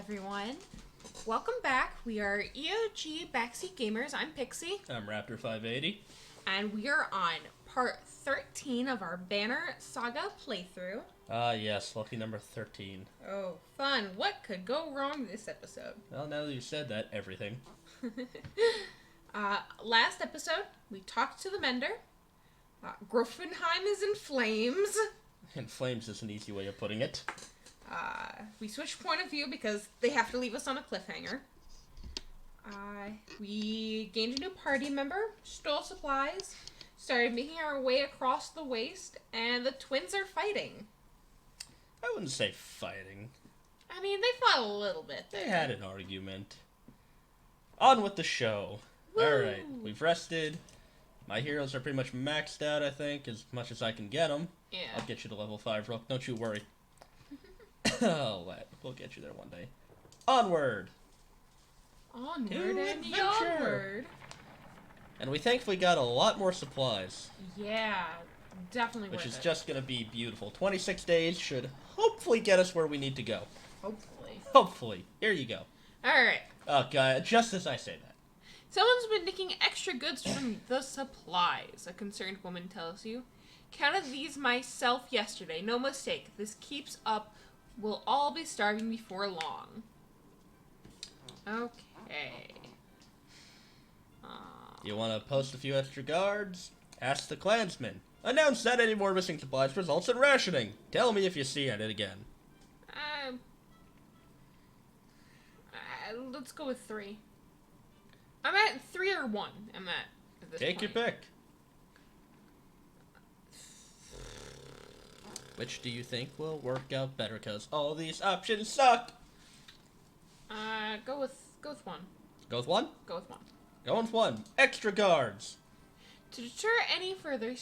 everyone. Welcome back. We are EOG Backseat Gamers. I'm Pixie. I'm Raptor580. And we are on part 13 of our Banner Saga playthrough. Ah, yes, lucky number 13. Oh, fun. What could go wrong this episode? Well, now that you said that, everything. Last episode, we talked to the Mender. Grofenheim is in flames. In flames is an easy way of putting it. We switched point of view because they have to leave us on a cliffhanger. We gained a new party member, stole supplies, started making our way across the waste, and the twins are fighting. I wouldn't say fighting. I mean, they fought a little bit. They had an argument. On with the show. Alright, we've rested. My heroes are pretty much maxed out, I think, as much as I can get them. Yeah. I'll get you to level 5, Rook. Don't you worry. We'll get you there one day. Onward! Onward and onward. And we thankfully got a lot more supplies. Yeah, definitely Which worth is it. just going to be beautiful. 26 days should hopefully get us where we need to go. Hopefully. Hopefully. Here you go. Alright. Oh, God, just as I say that. Someone's been nicking extra goods from the supplies, a concerned woman tells you. Counted these myself yesterday. No mistake. If this keeps up, we'll all be starving before long. Okay. You want to post a few extra guards? Ask the clansmen. Announce that any more missing supplies results in rationing. Tell me if you see it again. Let's go with 3. I'm at 3 or 1. I'm at this Take point. your pick. Which do you think will work out better? Because all these options suck. Go with 1. Go with 1? Go with 1. Go with 1. Extra guards. To deter any further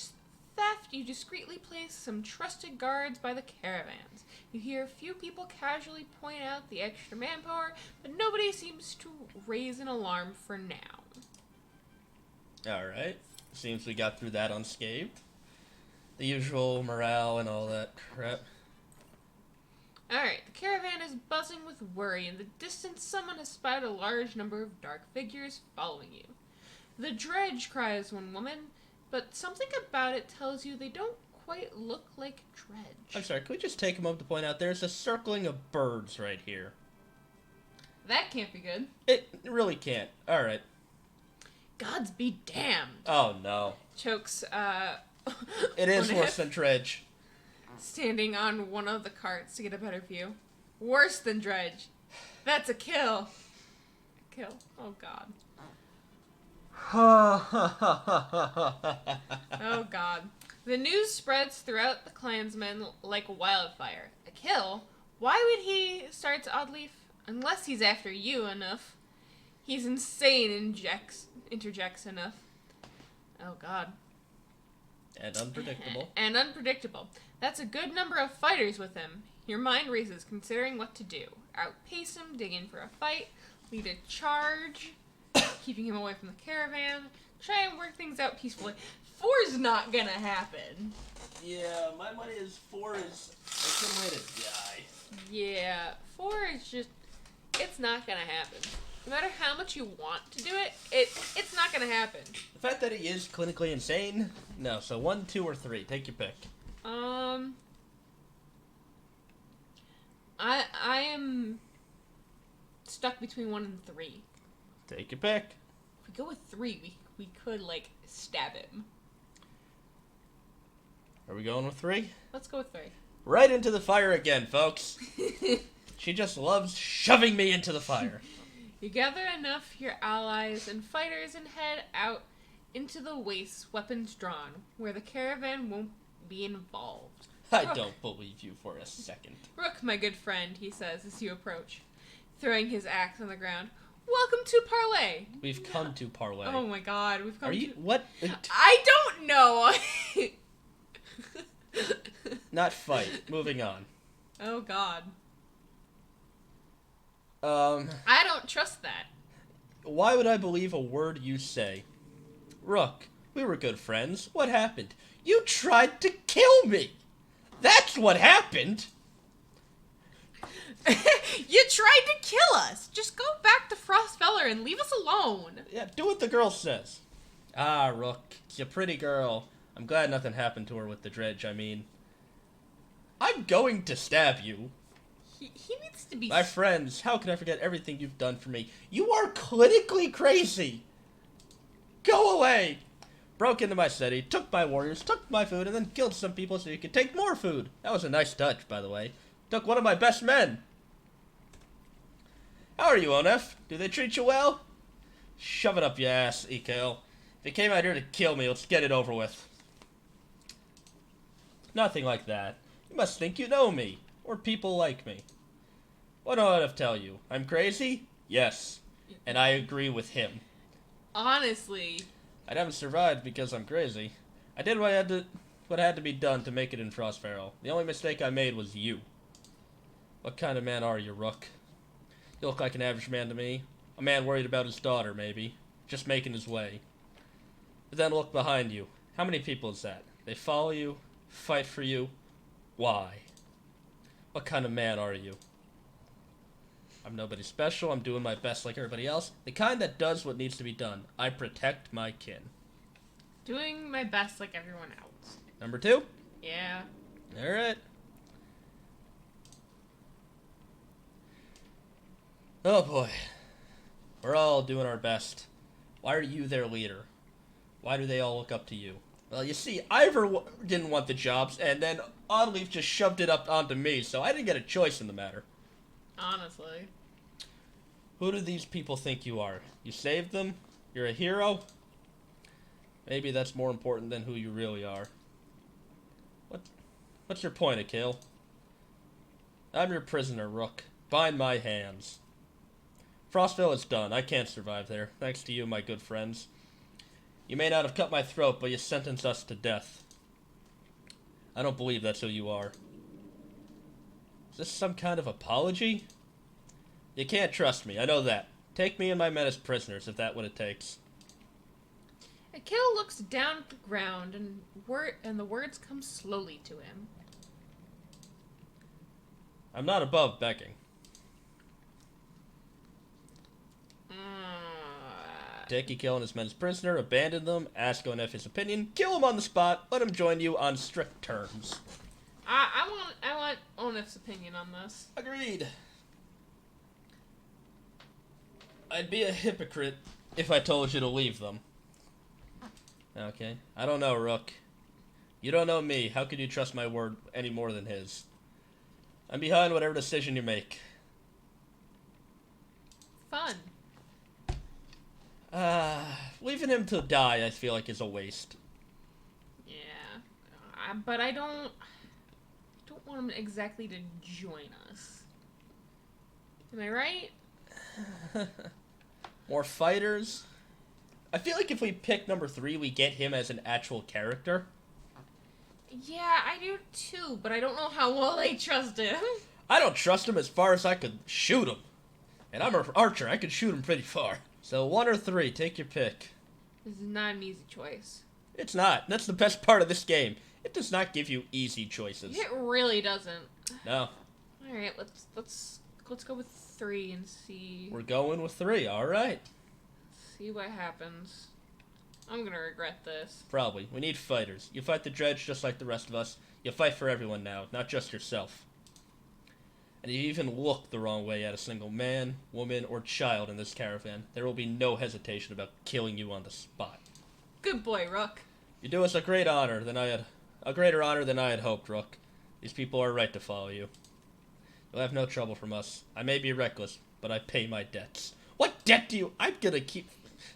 theft, you discreetly place some trusted guards by the caravans. You hear a few people casually point out the extra manpower, but nobody seems to raise an alarm for now. Alright. Seems we got through that unscathed. The usual morale and all that crap. Alright, the caravan is buzzing with worry. In the distance, someone has spied a large number of dark figures following you. The dredge, cries one woman, but something about it tells you they don't quite look like dredge. I'm sorry, could we just take a moment to point out there's a circling of birds right here? That can't be good. It really can't. Alright. Gods be damned. Oh no. Chokes, It is worse than dredge. Standing on one of the carts to get a better view. Worse than dredge. That's a kill. A kill. Oh god. Oh god. The news spreads throughout the clansmen like wildfire. A kill? Why would he? Starts Oddleaf. Unless he's after you enough. He's insane, interjects enough. Oh god. And unpredictable. And unpredictable. That's a good number of fighters with him. Your mind races considering what to do. Outpace him, dig in for a fight, lead a charge, keeping him away from the caravan, try and work things out peacefully. 4's not gonna happen. Yeah, my money is 4 is a good way to die. Yeah, 4 is just, it's not gonna happen. No matter how much you want to do it, it's not gonna happen. The fact that he is clinically insane? No, so 1, 2, or 3. Take your pick. I am stuck between 1 and 3. Take your pick. If we go with 3, we could, like, stab him. Are we going with 3? Let's go with 3. Right into the fire again, folks. She just loves shoving me into the fire. You gather enough your allies and fighters and head out into the wastes, weapons drawn, where the caravan won't be involved. I don't believe you for a second. Rook, my good friend, he says as you approach, throwing his axe on the ground. Welcome to Parlay. We've come to parlay. Oh my god, we've come Are to... you... What? I don't know! Not fight. Moving on. Oh god. I don't trust that. Why would I believe a word you say? Rook, we were good friends. What happened? You tried to kill me! That's what happened! You tried to kill us. Just go back to Frostfeller and leave us alone. Yeah, do what the girl says. Ah, Rook, she's a pretty girl. I'm glad nothing happened to her with the dredge, I mean. I'm going to stab you. He needs to be... My friends, how can I forget everything you've done for me? You are clinically crazy. Go away. Broke into my city, took my warriors, took my food, and then killed some people so you could take more food. That was a nice touch, by the way. Took one of my best men. How are you, Onef? Do they treat you well? Shove it up your ass, Ekel. If you came out here to kill me, let's get it over with. Nothing like that. You must think you know me, or people like me. What do Onef tell you? I'm crazy? Yes. And I agree with him. Honestly... I haven't survived because I'm crazy. I did what had to be done to make it in Frostferel. The only mistake I made was you. What kind of man are you, Rook? You look like an average man to me. A man worried about his daughter, maybe. Just making his way. But then look behind you. How many people is that? They follow you? Fight for you? Why? What kind of man are you? I'm nobody special. I'm doing my best like everybody else. The kind that does what needs to be done. I protect my kin. Doing my best like everyone else. Number 2? Yeah. Alright. Oh boy. We're all doing our best. Why are you their leader? Why do they all look up to you? Well, you see, Ivor didn't want the jobs, and then Oddleaf just shoved it up onto me, so I didn't get a choice in the matter. Honestly. Who do these people think you are? You saved them? You're a hero? Maybe that's more important than who you really are. What's your point, Akil? I'm your prisoner, Rook. Bind my hands. Frostville is done. I can't survive there. Thanks to you, my good friends. You may not have cut my throat, but you sentenced us to death. I don't believe that's who you are. Is this some kind of apology? You can't trust me, I know that. Take me and my men as prisoners, if that's what it takes. Akil looks down at the ground, and the words come slowly to him. I'm not above begging. Take Akil and his men as prisoner, abandon them, ask Onef his opinion, kill him on the spot, let him join you on strict terms. I want Onef's opinion on this. Agreed. I'd be a hypocrite if I told you to leave them. Okay. I don't know, Rook. You don't know me. How could you trust my word any more than his? I'm behind whatever decision you make. Fun. Leaving him to die, I feel like, is a waste. Yeah. But I don't want him exactly to join us. Am I right? More fighters? I feel like if we pick number 3, we get him as an actual character. Yeah, I do too, but I don't know how well I trust him. I don't trust him as far as I could shoot him. And I'm an archer, I could shoot him pretty far. So 1 or 3, take your pick. This is not an easy choice. It's not. That's the best part of this game. It does not give you easy choices. It really doesn't. No. Alright, let's go with 3 and see. We're going with 3, alright. See what happens. I'm gonna regret this. Probably. We need fighters. You fight the dredge just like the rest of us. You fight for everyone now, not just yourself. And if you even look the wrong way at a single man, woman, or child in this caravan, there will be no hesitation about killing you on the spot. Good boy, Rook. You do us a greater honor than I had hoped, Rook. These people are right to follow you. You'll have no trouble from us. I may be reckless, but I pay my debts. What debt do you... I'm gonna keep...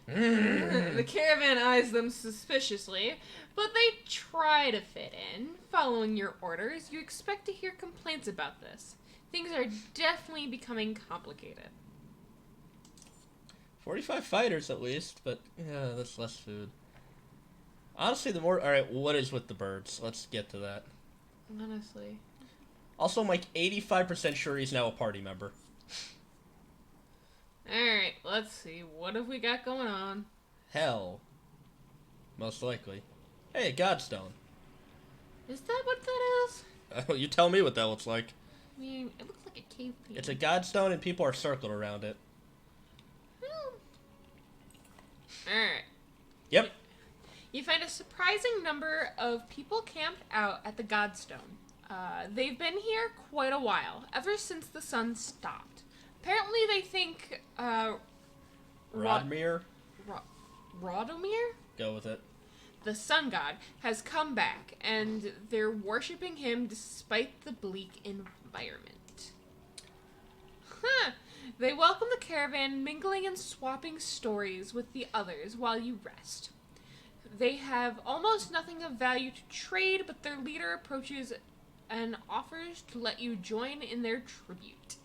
The caravan eyes them suspiciously, but they try to fit in. Following your orders, you expect to hear complaints about this. Things are definitely becoming complicated. 45 fighters at least, but yeah, that's less food. Honestly, the more... Alright, what is with the birds? Let's get to that. Honestly. Also, I'm like 85% sure he's now a party member. Alright, let's see. What have we got going on? Hell. Most likely. Hey, Godstone. Is that what that is? You tell me what that looks like. I mean, it looks like a cave painting. It's a Godstone and people are circled around it. Alright. Yep. You find a surprising number of people camped out at the Godstone. They've been here quite a while, ever since the sun stopped. Apparently they think, Rodmir? Rodomir? Go with it. The sun god has come back, and they're worshipping him despite the bleak environment. They welcome the caravan, mingling and swapping stories with the others while you rest. They have almost nothing of value to trade, but their leader approaches and offers to let you join in their tribute.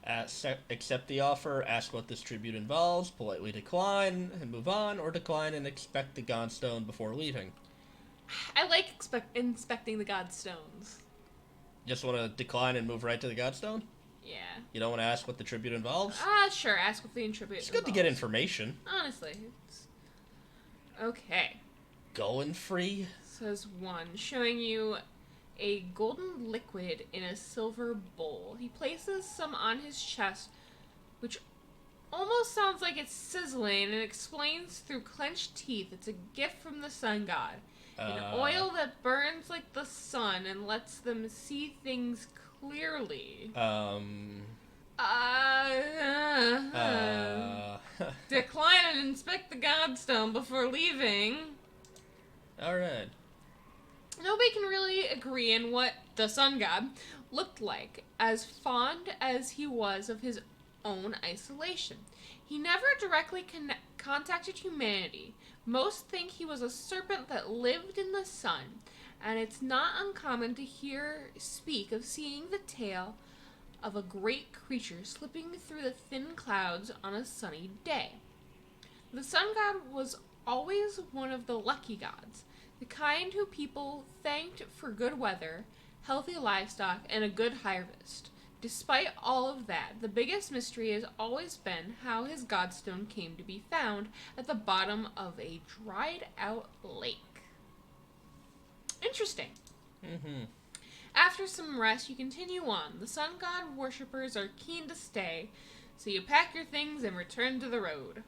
Accept the offer, ask what this tribute involves, politely decline and move on, or decline and inspect the Godstone before leaving. I like inspecting the Godstones. Just want to decline and move right to the Godstone? Yeah. You don't want to ask what the tribute involves? Sure, ask what the tribute It's good involves. to get information. Honestly. Okay. Going free? Says one, showing you a golden liquid in a silver bowl. He places some on his chest, which almost sounds like it's sizzling, and explains through clenched teeth it's a gift from the sun god. An oil that burns like the sun and lets them see things clearly. Decline and inspect the Godstone before leaving. Alright. Nobody can really agree on what the sun god looked like, as fond as he was of his own isolation. He never directly contacted humanity. Most think he was a serpent that lived in the sun, and it's not uncommon to hear speak of seeing the tail of a great creature slipping through the thin clouds on a sunny day. The sun god was always one of the lucky gods, the kind who people thanked for good weather, healthy livestock, and a good harvest. Despite all of that, the biggest mystery has always been how his Godstone came to be found at the bottom of a dried-out lake. Interesting. Mm-hmm. After some rest, you continue on. The sun god worshippers are keen to stay, so you pack your things and return to the road.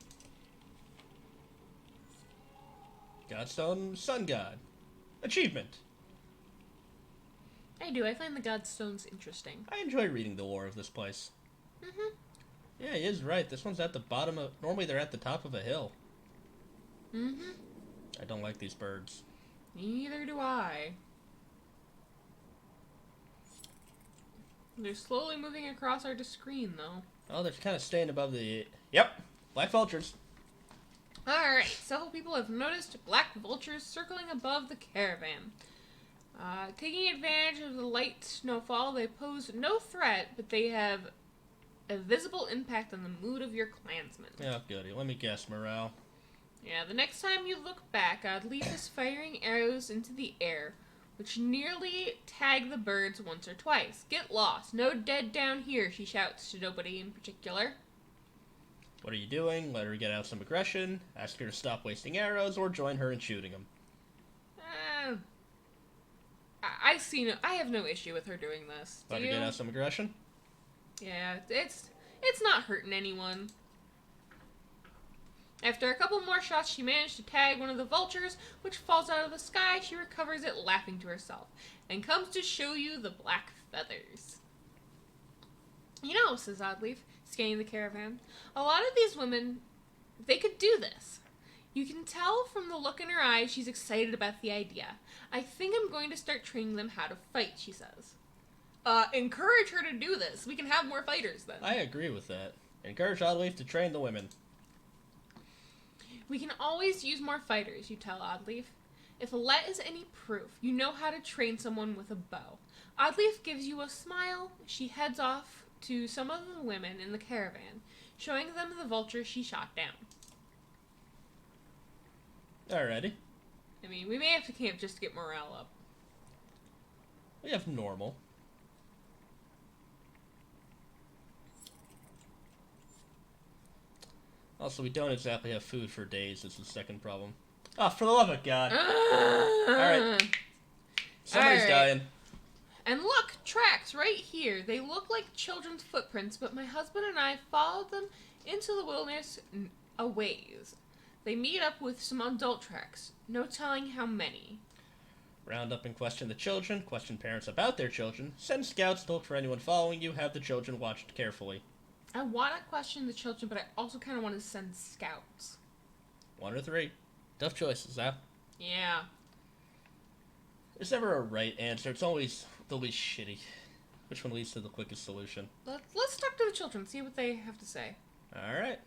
Godstone, Sun God. Achievement. I do. I find the Godstones interesting. I enjoy reading the lore of this place. Mm-hmm. Yeah, he is right. This one's at the bottom of... Normally they're at the top of a hill. Mm-hmm. I don't like these birds. Neither do I. They're slowly moving across our screen, though. Oh, they're kind of staying above the... Yep. Black vultures. Alright, several people have noticed black vultures circling above the caravan. Taking advantage of the light snowfall, they pose no threat, but they have a visible impact on the mood of your clansmen. Oh, goody. Let me guess. Morale. Yeah, the next time you look back, Leaf is firing arrows into the air, which nearly tag the birds once or twice. Get lost. No dead down here, she shouts to nobody in particular. What are you doing? Let her get out some aggression, ask her to stop wasting arrows, or join her in shooting them. I have no issue with her doing this. Let her get out some aggression? Yeah, it's not hurting anyone. After a couple more shots, she managed to tag one of the vultures, which falls out of the sky. She recovers it, laughing to herself, and comes to show you the black feathers. You know, says Oddleaf, scanning the caravan, a lot of these women, they could do this. You can tell from the look in her eyes she's excited about the idea. I think I'm going to start training them how to fight, she says. Encourage her to do this. We can have more fighters then. I agree with that. Encourage Oddleaf to train the women. We can always use more fighters, you tell Oddleaf. If Alette is any proof, you know how to train someone with a bow. Oddleaf gives you a smile. She heads off to some of the women in the caravan, showing them the vulture she shot down. Alrighty. I mean, we may have to camp just to get morale up. We have normal. Also, we don't exactly have food for days. Is the second problem. Ah, for the love of God! All right, somebody's dying. And look, Tracks right here. They look like children's footprints, but my husband and I followed them into the wilderness a ways. They meet up with some adult tracks. No telling how many. Round up and question the children, question parents about their children, send scouts to look for anyone following you, have the children watched carefully. I want to question the children, but I also kind of want to send scouts. 1 or 3. Tough choices, huh? Yeah. There's never a right answer. It's always the least shitty. Which one leads to the quickest solution? Let's talk to the children, see what they have to say. Alright.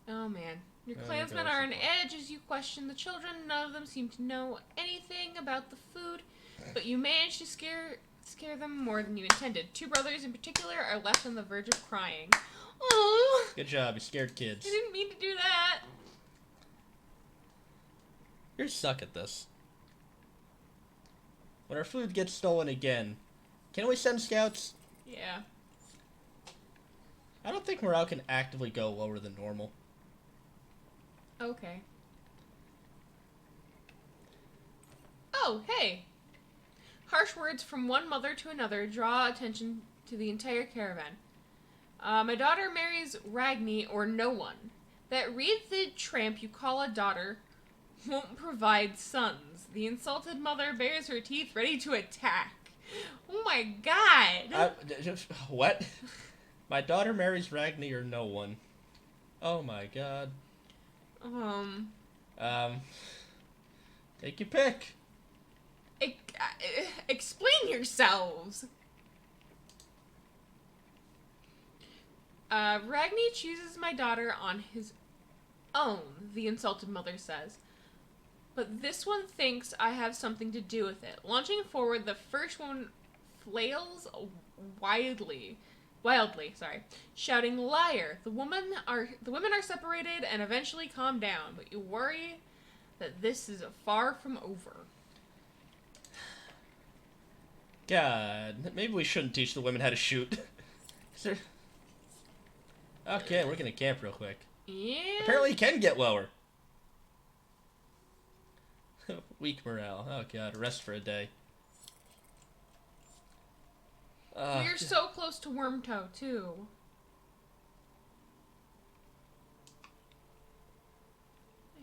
Oh, man. Your clansmen are on edge as you question the children. None of them seem to know anything about the food, but you manage to scare them more than you intended. 2 brothers in particular are left on the verge of crying. Oh! Good job, you scared kids. I didn't mean to do that. You suck at this. When our food gets stolen again, can we send scouts? Yeah. I don't think morale can actively go lower than normal. Okay. Oh, hey! Harsh words from one mother to another draw attention to the entire caravan. My daughter marries Ragni or no one. That wreathed tramp you call a daughter won't provide sons. The insulted mother bares her teeth ready to attack. Oh my god! What? My daughter marries Ragni or no one. Oh my god. Take your pick. Explain yourselves. Ragni chooses my daughter on his own, the insulted mother says. But this one thinks I have something to do with it. Launching forward, the first one flails wildly, shouting, "Liar!" The women are separated and eventually calm down, but you worry that this is far from over. God, maybe we shouldn't teach the women how to shoot. Okay, we're gonna camp real quick. Yeah. Apparently, you can get lower. Weak morale. Oh god, rest for a day. We're so close to Wormtoe, too.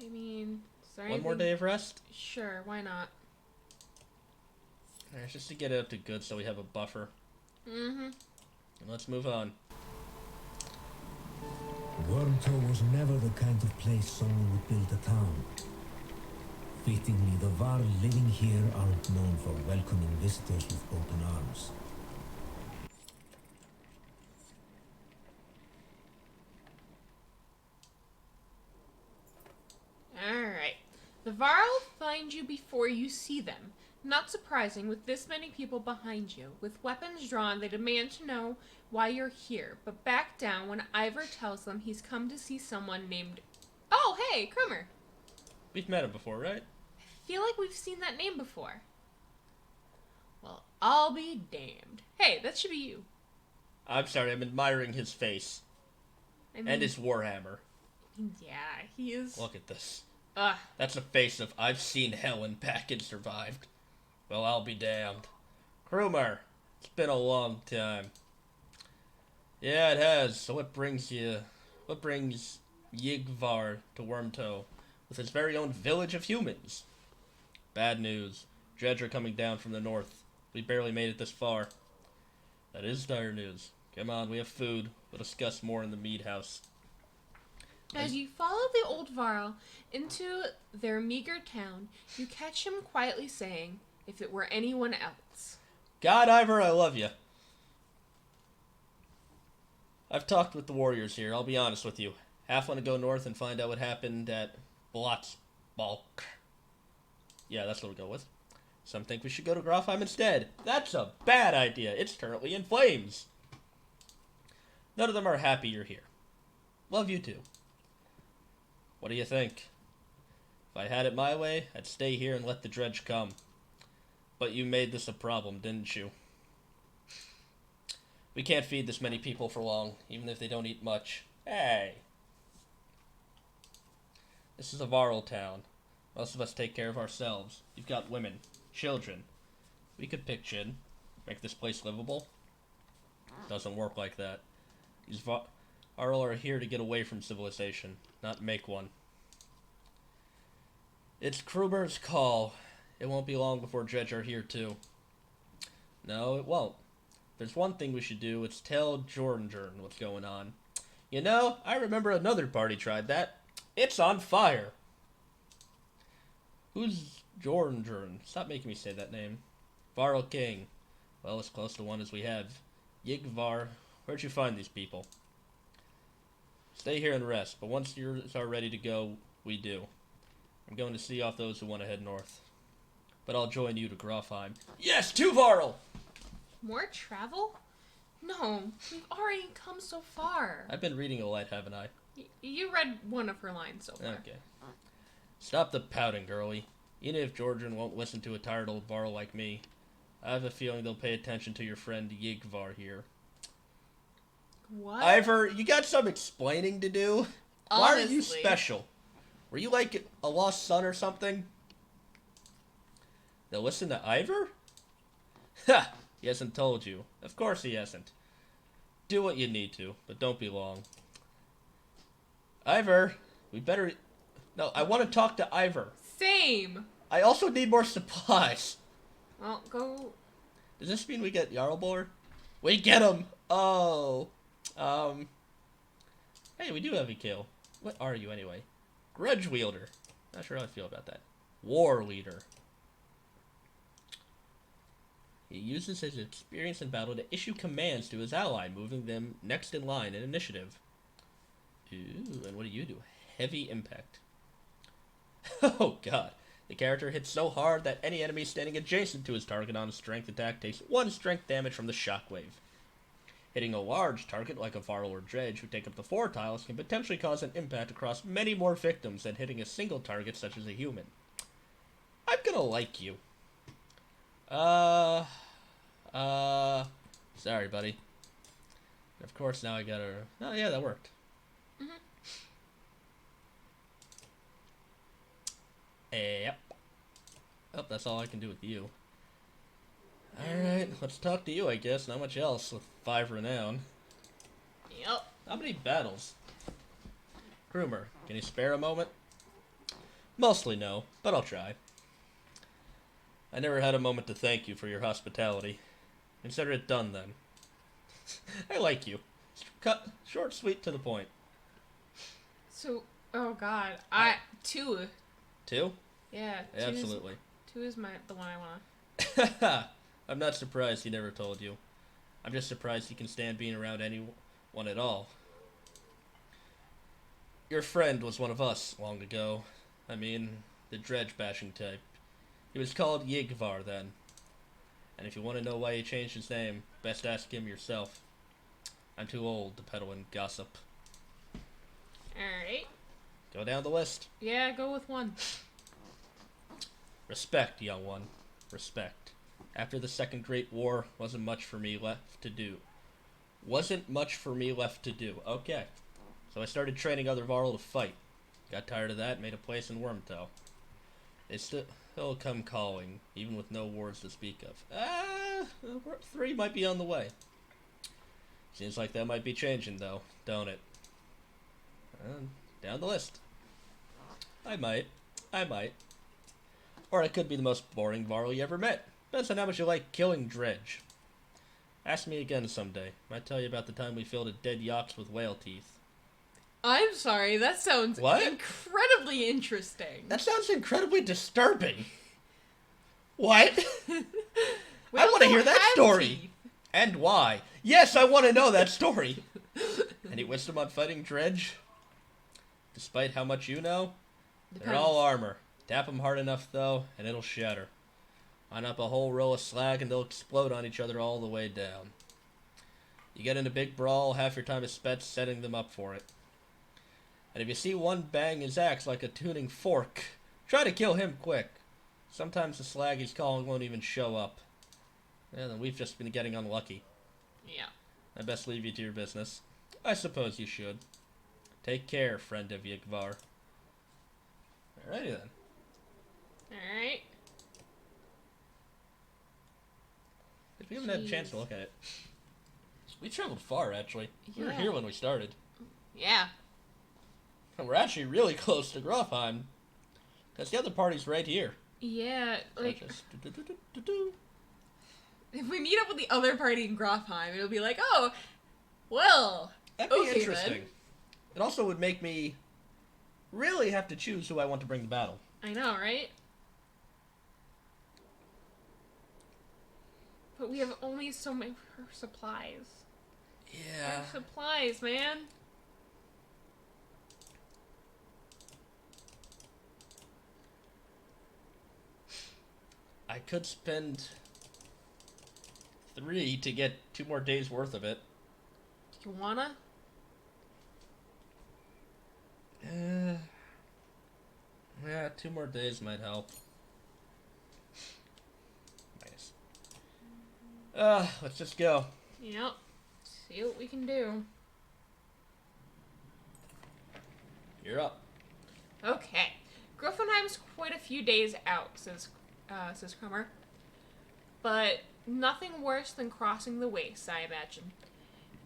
I mean, sorry. One more day of rest? Sure, why not? Alright, just to get it up to good so we have a buffer. Mm-hmm. And let's move on. Wormtoe was never the kind of place someone would build a town. Fittingly, the Varl living here aren't known for welcoming visitors with open arms. Alright. The Varl find you before you see them. Not surprising, with this many people behind you. With weapons drawn, they demand to know why you're here, but back down when Ivor tells them he's come to see someone named... Oh, hey, Krummer! We've met him before, right? I feel like we've seen that name before. Well, I'll be damned. Hey, that should be you. I'm sorry, I'm admiring his face. I mean, And his warhammer. yeah, he is... Look at this. Ugh. That's a face of, I've seen hell and back and survived. Well, I'll be damned. Krummer, it's been a long time. Yeah, it has. So what brings Yigvar to Wormtoe with his very own village of humans? Bad news. Dredge are coming down from the north. We barely made it this far. That is dire news. Come on, we have food. We'll discuss more in the mead house. As you follow the old Varl into their meager town, you catch him quietly saying, "If it were anyone else." God, Ivor, I love you. I've talked with the warriors here. I'll be honest with you. Half want to go north and find out what happened at Blotzbalk. Yeah, that's what we'll go with. Some think we should go to Grofheim instead. That's a bad idea. It's currently in flames. None of them are happy you're here. Love you too. What do you think? If I had it my way, I'd stay here and let the dredge come. But you made this a problem, didn't you? We can't feed this many people for long, even if they don't eat much. Hey! This is a Varl town. Most of us take care of ourselves. You've got women, children. We could pitch in, make this place livable. Doesn't work like that. These Varl are here to get away from civilization, not make one. It's Kruber's call. It won't be long before Dredge are here too. No, it won't. There's one thing we should do, it's tell Jordan what's going on. You know, I remember another party tried that. It's on fire. Who's Jordan? Stop making me say that name. Varl King. Well, as close to one as we have. Yigvar, where'd you find these people? Stay here and rest, but once yours are ready to go, we do. I'm going to see off those who want to head north. But I'll join you to Grofheim. Yes, to Varl! More travel? No, we've already come so far. I've been reading a lot, haven't I? You read one of her lines so far. Okay. Stop the pouting, girlie. Even if Jordan won't listen to a tired old Varl like me, I have a feeling they'll pay attention to your friend Yigvar here. What? Ivor, you got some explaining to do? Honestly. Why are you special? Were you like a lost son or something? Now listen to Ivor? Ha! He hasn't told you. Of course he hasn't. Do what you need to, but don't be long. Ivor, we better... No, I want to talk to Ivor. Same. I also need more supplies. Well, go... Does this mean we get Jarlbor? We get him! Oh. Hey, we do have a kill. What are you anyway? Grudge Wielder. Not sure how I feel about that. War Leader. He uses his experience in battle to issue commands to his ally, moving them next in line in initiative. Ooh, and what do you do? Heavy Impact. Oh god. The character hits so hard that any enemy standing adjacent to his target on a strength attack takes 1 strength damage from the shockwave. Hitting a large target like a Varl or Dredge, who take up the 4 tiles, can potentially cause an impact across many more victims than hitting a single target such as a human. I'm gonna like you. Sorry, buddy. Of course, now I gotta... Oh, yeah, that worked. Yep. Oh, that's all I can do with you. Alright, let's talk to you, I guess. Not much else with 5 renown. Yep. How many battles? Krumer, can you spare a moment? Mostly no, but I'll try. I never had a moment to thank you for your hospitality. Consider it done, then. I like you. Cut short, sweet, to the point. So, oh god. 2. 2? Yeah. Absolutely. 2 is the one I wanna... I'm not surprised he never told you. I'm just surprised he can stand being around anyone at all. Your friend was one of us long ago. I mean, the dredge-bashing type. He was called Yigvar then. And if you want to know why he changed his name, best ask him yourself. I'm too old to peddle in gossip. Alright. Go down the list. Yeah, go with 1. Respect, young one. Respect. After the Second Great War, wasn't much for me left to do. Okay. So I started training other Varl to fight. Got tired of that, made a place in Wormtail. They still come calling, even with no wars to speak of. 3 might be on the way. Seems like that might be changing, though, don't it? Down the list. I might. Or I could be the most boring Varl you ever met. Depends on how much you like killing Dredge. Ask me again someday. Might tell you about the time we filled a dead yachts with whale teeth. I'm sorry, that sounds incredibly interesting. That sounds incredibly disturbing. What? I want to hear that story. Teeth. And why? Yes, I want to know that story. Any wisdom on fighting Dredge? Despite how much you know? They're all armor. Tap them hard enough, though, and it'll shatter. Line up a whole row of slag, and they'll explode on each other all the way down. You get in a big brawl, half your time is spent setting them up for it. And if you see one bang his axe like a tuning fork, try to kill him quick. Sometimes the slag he's calling won't even show up. Yeah, then we've just been getting unlucky. Yeah. I best leave you to your business. I suppose you should. Take care, friend of Yigvar. Alrighty then. Alright. We haven't had a chance to look at it. We traveled far, actually. We were Yeah. here when we started. Yeah. And we're actually really close to Grofheim. Because the other party's right here. Yeah, So like, just if we meet up with the other party in Grofheim, it'll be like, oh, well, That'd be okay, interesting. then. It also would make me really have to choose who I want to bring to battle. I know, right? But we have only so many supplies. Yeah. Supplies, man. I could spend 3 to get 2 more days worth of it. Do you wanna? Yeah, 2 more days might help. Nice. Let's just go. Yep. See what we can do. You're up. Okay. Grofenheim's quite a few days out, says Cromer. But nothing worse than crossing the wastes, I imagine.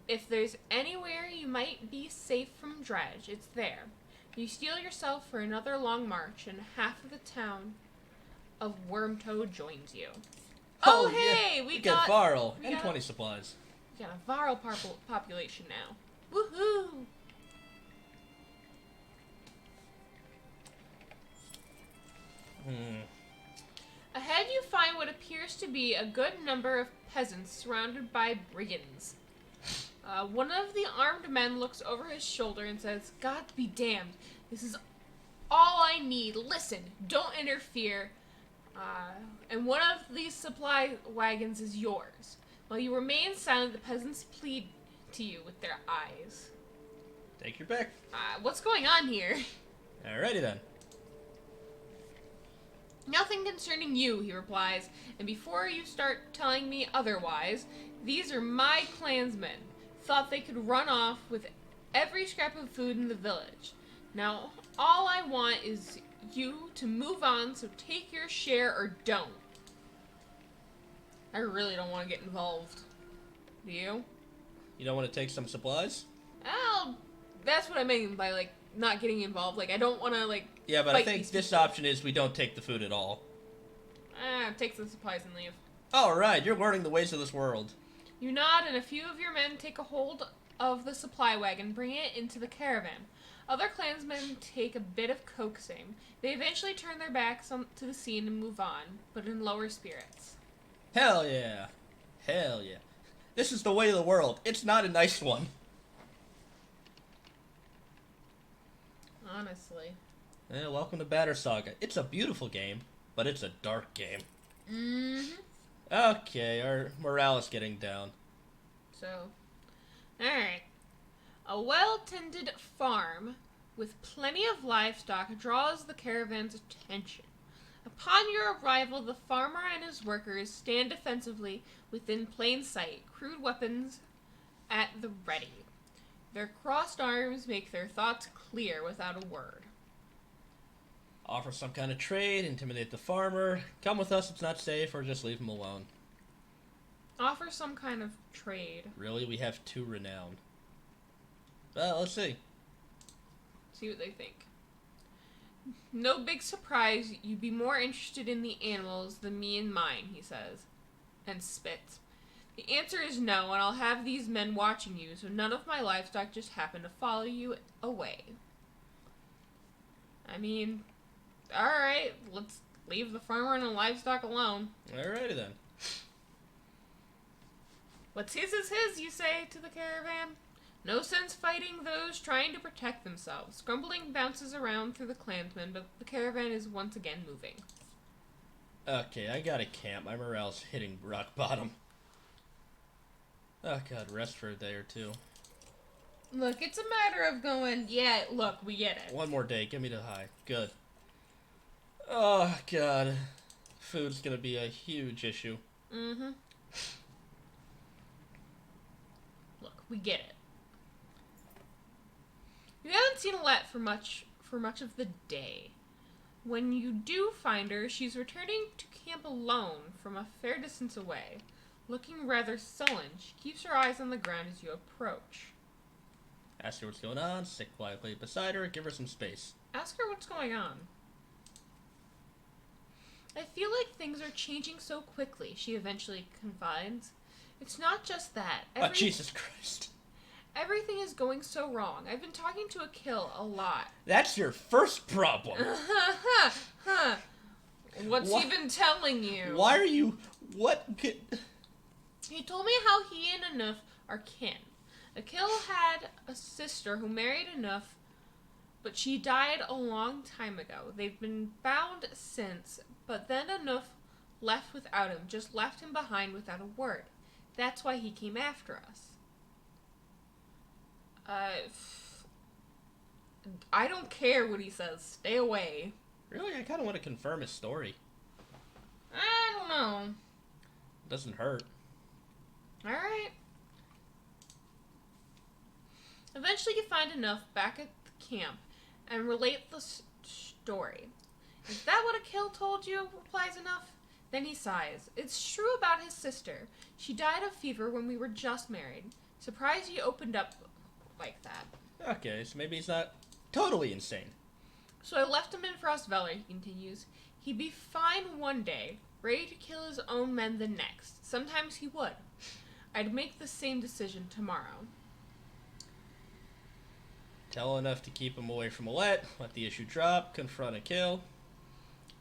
If there's anywhere you might be safe from Dredge, it's there. You steel yourself for another long march, and half of the town of Wormtoad joins you. Oh, hey! Yeah. We get got Varl we and got- 20 supplies. We got a Varl population now. Woohoo! Ahead you find what appears to be a good number of peasants surrounded by brigands. One of the armed men looks over his shoulder and says, God be damned, this is all I need. Listen, don't interfere. And one of these supply wagons is yours. While you remain silent, the peasants plead to you with their eyes. Take your pick. What's going on here? Alrighty then. Nothing concerning you, he replies, and before you start telling me otherwise, these are my clansmen. Thought they could run off with every scrap of food in the village. Now, all I want is you to move on, so take your share or don't. I really don't want to get involved. Do you? You don't want to take some supplies? Oh, that's what I mean by, like, not getting involved. Like, I don't want to, like, Yeah, but I fight think these this people. option is we don't take the food at all. Take the supplies and leave. Alright, you're learning the ways of this world. You nod, and a few of your men take a hold of the supply wagon, bring it into the caravan. Other clansmen take a bit of coaxing. They eventually turn their backs to the scene and move on, but in lower spirits. Hell yeah. Hell yeah. This is the way of the world. It's not a nice one. Honestly. Yeah, welcome to Batter Saga. It's a beautiful game, but it's a dark game. Mm-hmm. Okay, our morale is getting down. So, alright. A well-tended farm with plenty of livestock draws the caravan's attention. Upon your arrival, the farmer and his workers stand defensively within plain sight, crude weapons at the ready. Their crossed arms make their thoughts clear without a word. Offer some kind of trade, intimidate the farmer, come with us, it's not safe, or just leave him alone. Offer some kind of trade. Really, we have 2 renown. Well, let's see. See what they think. No big surprise, you'd be more interested in the animals than me and mine, he says, and spits. The answer is no, and I'll have these men watching you, so none of my livestock just happen to follow you away. I mean, alright, let's leave the farmer and the livestock alone. Alrighty then. What's his is his, you say to the caravan? No sense fighting those trying to protect themselves. Grumbling bounces around through the clansmen, but the caravan is once again moving. Okay, I gotta camp. My morale's hitting rock bottom. Oh god, rest for a day or 2. Look, it's a matter of going, yeah, look, we get it. 1 more day, give me the high. Good. Oh god. Food's gonna be a huge issue. Mm-hmm. Look, we get it. You haven't seen Alette for much of the day. When you do find her, she's returning to camp alone from a fair distance away. Looking rather sullen, she keeps her eyes on the ground as you approach. Ask her what's going on, sit quietly beside her, give her some space. Ask her what's going on. I feel like things are changing so quickly, she eventually confides. It's not just that. Oh, Jesus Christ. Everything is going so wrong. I've been talking to Akil a lot. That's your first problem. What's he been telling you? Why are you... What could... He told me how he and Enough are kin. Akil had a sister who married Enough, but she died a long time ago. They've been bound since, but then Enough left without him, just left him behind without a word. That's why he came after us. I don't care what he says. Stay away. Really? I kind of want to confirm his story. I don't know. It doesn't hurt. Alright. Eventually you find Enough back at the camp and relate the story. Is that what Akil told you? Replies Enough. Then he sighs. It's true about his sister. She died of fever when we were just married. Surprised you opened up like that. Okay, so maybe he's not totally insane. So I left him in Frost Valley, he continues. He'd be fine one day, ready to kill his own men the next. Sometimes he would. I'd make the same decision tomorrow. Tell Enough to keep him away from Alette, let the issue drop, confront Akil.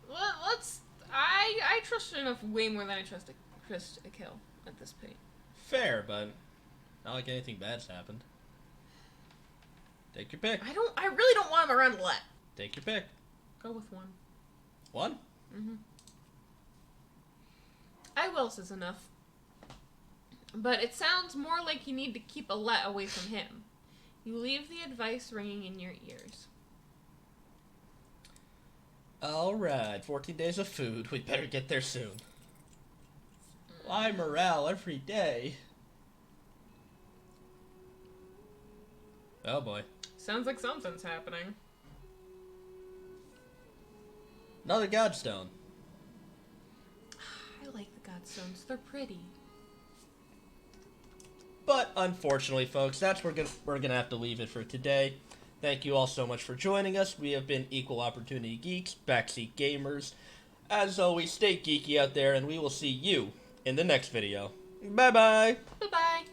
Well, I trust Enough way more than I trust Akil at this point. Fair, but not like anything bad's happened. Take your pick. I really don't want him around Alette. Take your pick. Go with one. One? Mm-hmm. I will, says Enough. But it sounds more like you need to keep Alette away from him. You leave the advice ringing in your ears. Alright, 14 days of food. We better get there soon. High morale every day. Oh boy. Sounds like something's happening. Another Godstone. I like the Godstones. They're pretty. But unfortunately, folks, that's where we're gonna have to leave it for today. Thank you all so much for joining us. We have been Equal Opportunity Geeks, Backseat Gamers. As always, stay geeky out there, and we will see you in the next video. Bye-bye! Bye-bye!